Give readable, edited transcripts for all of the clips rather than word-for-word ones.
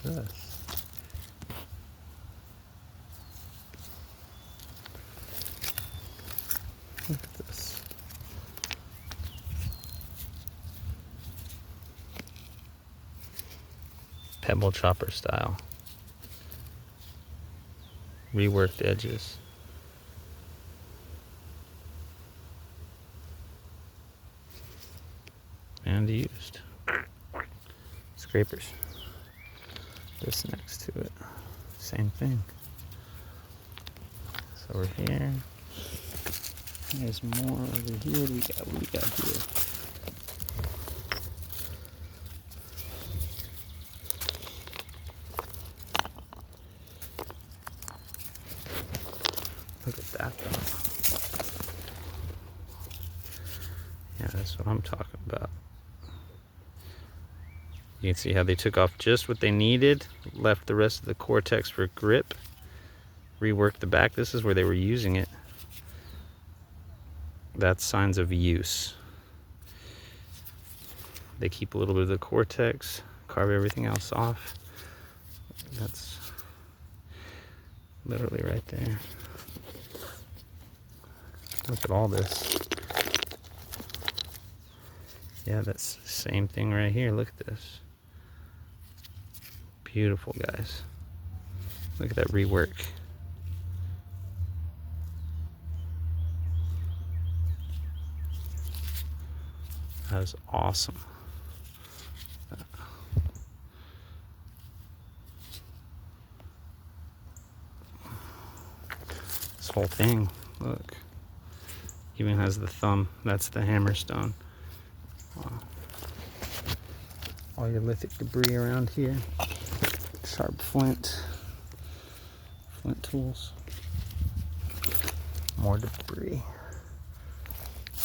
this? Look at this. Pebble chopper style. Reworked edges. And used. Scrapers. This next to it. Same thing. So we're here. There's more over here. What do we got here? Look at that though. Yeah, that's what I'm talking about. You can see how they took off just what they needed, left the rest of the cortex for grip, reworked the back. This is where they were using it. That's signs of use. They keep a little bit of the cortex, carve everything else off. That's literally right there. Look at all this. Yeah, that's the same thing right here. Look at this. Beautiful, guys. Look at that rework. That is awesome. This whole thing, look, even has the thumb. That's the hammerstone. Wow. All your lithic debris around here. Sharp flint tools. More debris.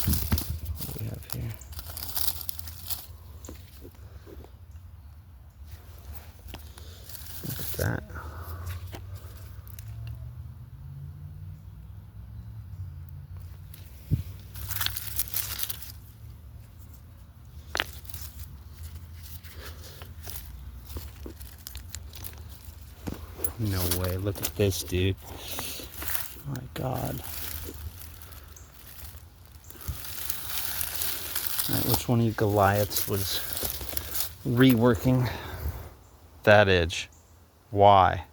What do we have here? Look at that. No way, look at this, dude. Oh my God. Alright, which one of you Goliaths was reworking that edge? Why?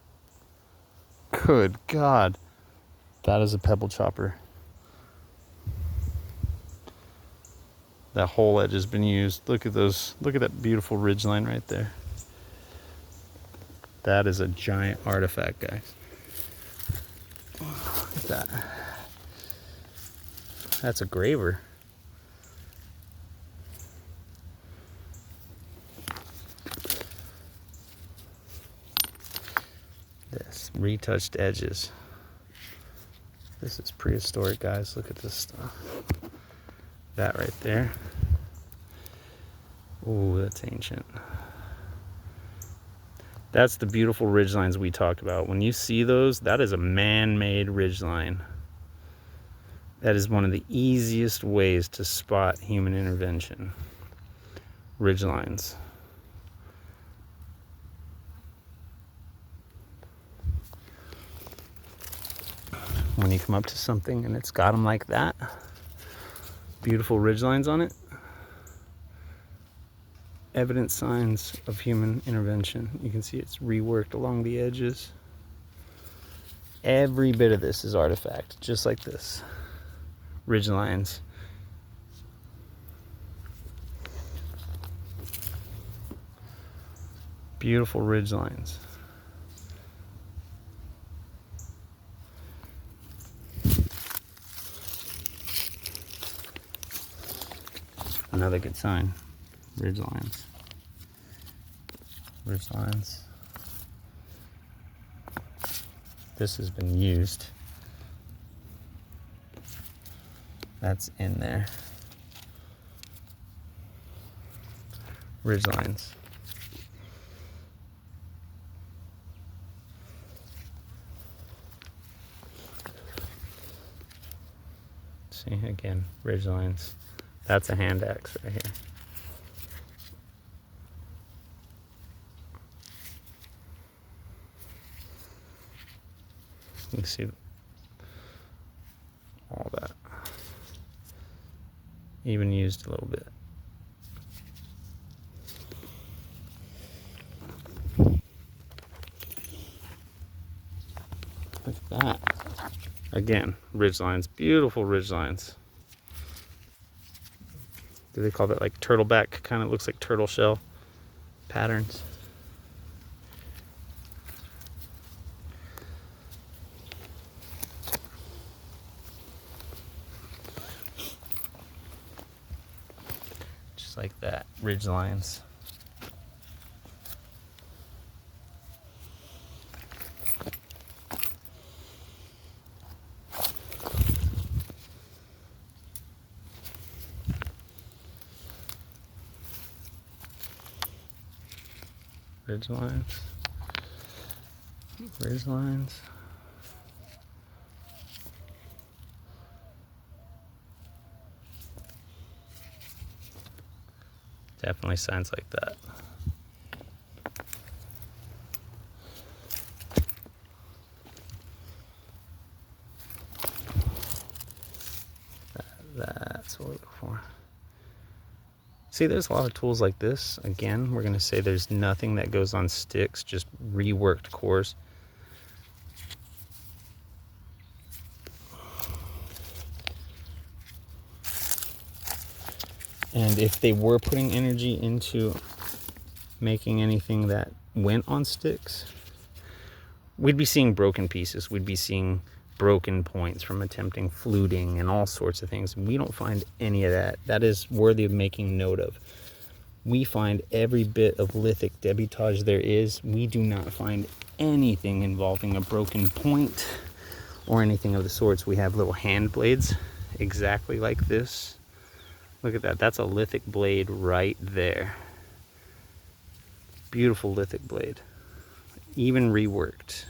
Good God. That is a pebble chopper. That whole edge has been used. Look at those, look at that beautiful ridge line right there. That is a giant artifact, guys. Look at that. That's a graver. This retouched edges. This is prehistoric, guys. Look at this stuff. That right there. Ooh, that's ancient. That's the beautiful ridgelines we talked about. When you see those, that is a man-made ridgeline. That is one of the easiest ways to spot human intervention. Ridgelines. When you come up to something and it's got them like that, beautiful ridgelines on it, evident signs of human intervention. You can see it's reworked along the edges. Every bit of this is artifact, just like this. Ridge lines. Beautiful ridge lines. Another good sign. Ridge lines. Ridge lines. This has been used. That's in there. Ridge lines. See, again, ridge lines. That's a hand axe right here. You can see all that. Even used a little bit. Look at that. Again, ridge lines, beautiful ridge lines. Do they call that like turtleback? Kind of looks like turtle shell patterns. Just like that, ridge lines. Ridge lines, ridge lines. Definitely signs like that. That's what we look for. See, there's a lot of tools like this. Again, we're going to say there's nothing that goes on sticks, just reworked cores. And if they were putting energy into making anything that went on sticks, we'd be seeing broken pieces. We'd be seeing broken points from attempting fluting and all sorts of things. We don't find any of that. That is worthy of making note of. We find every bit of lithic debitage there is. We do not find anything involving a broken point or anything of the sorts. We have little hand blades exactly like this. Look at that. That's a lithic blade right there. Beautiful lithic blade. Even reworked.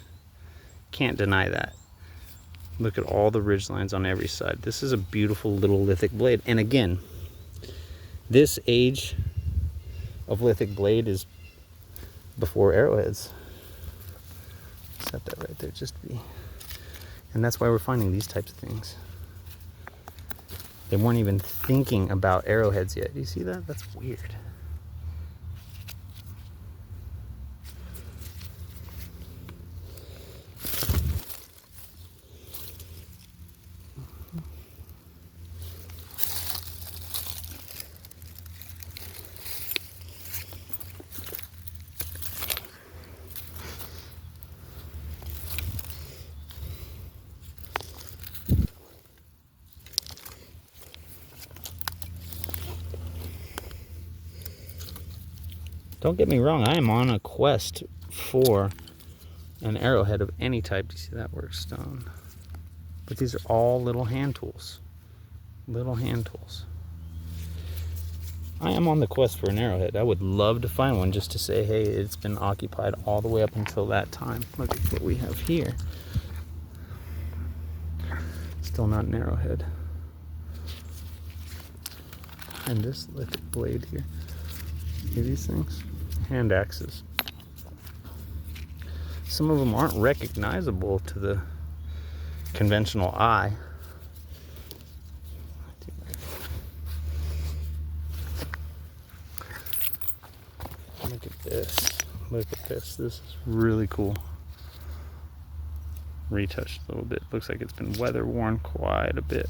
Can't deny that. Look at all the ridge lines on every side. This is a beautiful little lithic blade. And again, this age of lithic blade is before arrowheads. Set that right there, just to be. And that's why we're finding these types of things. They weren't even thinking about arrowheads yet. Do you see that? That's weird. Don't get me wrong, I am on a quest for an arrowhead of any type. Do you see that work stone? But these are all little hand tools. Little hand tools. I am on the quest for an arrowhead. I would love to find one just to say, hey, it's been occupied all the way up until that time. Look at what we have here. Still not an arrowhead. And this lithic blade here. See these things? Hand axes. Some of them aren't recognizable to the conventional eye. Look at this. Look at this. This is really cool. Retouched a little bit. Looks like it's been weather worn quite a bit.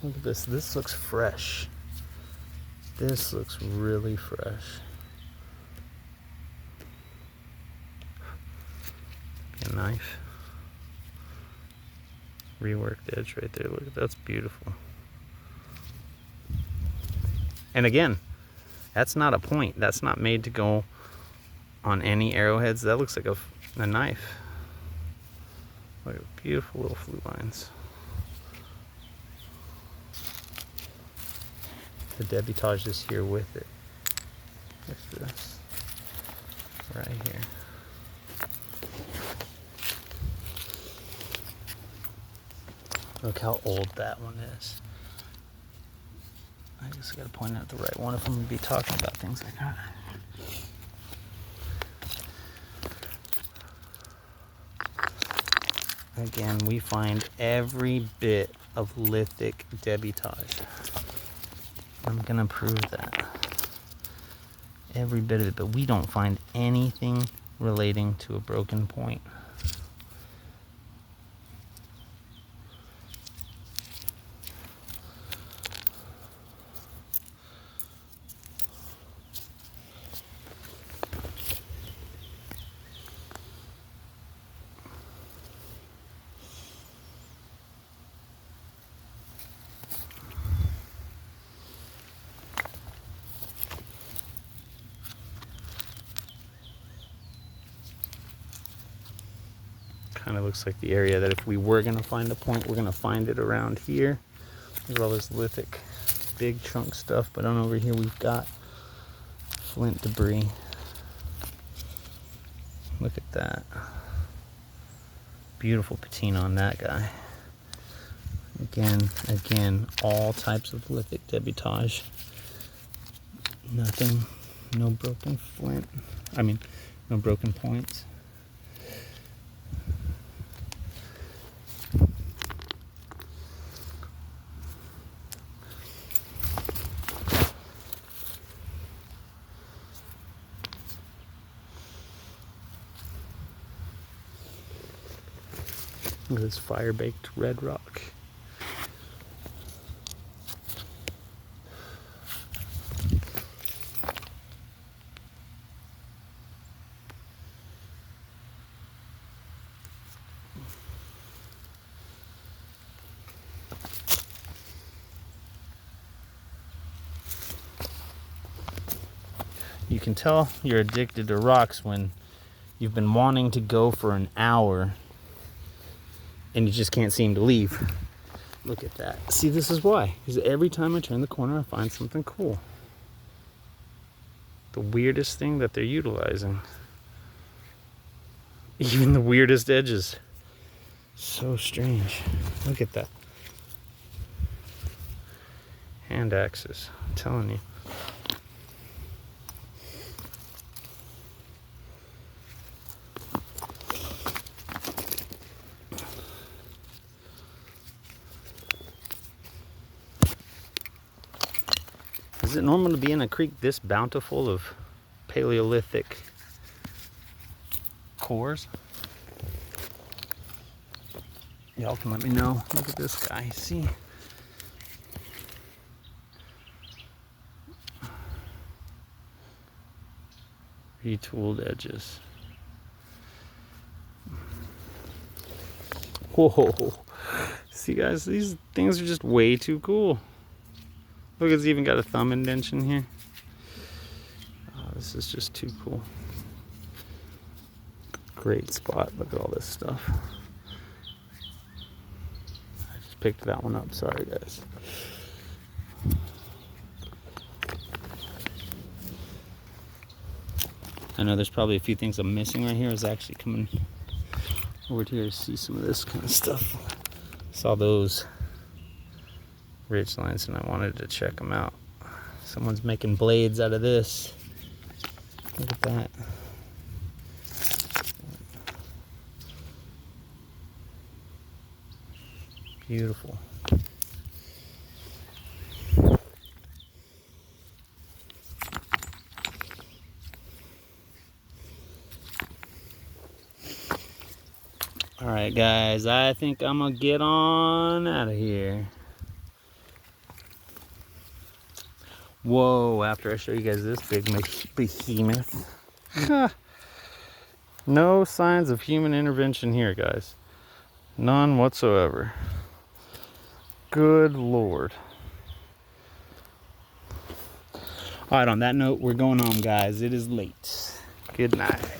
Look at this. This looks fresh. This looks really fresh. A knife. Reworked edge right there. Look at that. That's beautiful. And again, that's not a point. That's not made to go on any arrowheads. That looks like a knife. Look at beautiful little flute lines. The debitage is here with it. Look at this. Right here. Look how old that one is. I just gotta point out the right one if I'm gonna be talking about things like that. Again, we find every bit of lithic debitage. I'm gonna prove that. Every bit of it, but we don't find anything relating to a broken point. Kind of looks like the area that if we were going to find a point, we're going to find it around here. There's all this lithic big chunk stuff, but on over here we've got flint debris. Look at that. Beautiful patina on that guy. Again, all types of lithic debitage. Nothing, no broken flint. I mean, no broken points. Look at this fire-baked red rock. You can tell you're addicted to rocks when you've been wanting to go for an hour and you just can't seem to leave. Look at that. See, this is why. Because every time I turn the corner, I find something cool. The weirdest thing that they're utilizing. Even the weirdest edges. So strange. Look at that. Hand axes. I'm telling you. Is it normal to be in a creek this bountiful of Paleolithic cores? Y'all can let me know. Look at this guy, see? Retooled edges. Whoa. See guys, these things are just way too cool. Look, it's even got a thumb indentation here. Oh, this is just too cool. Great spot. Look at all this stuff. I just picked that one up. Sorry, guys. I know there's probably a few things I'm missing right here. I was actually coming over here to see some of this kind of stuff. Saw those ridge lines and I wanted to check them out. Someone's making blades out of this. Look at that. Beautiful. All right, guys, I think I'm gonna get on out of here. Whoa, after I show you guys this big behemoth. No signs of human intervention here, guys. None whatsoever. Good Lord. All right, on that note, we're going home, guys. It is late. Good night.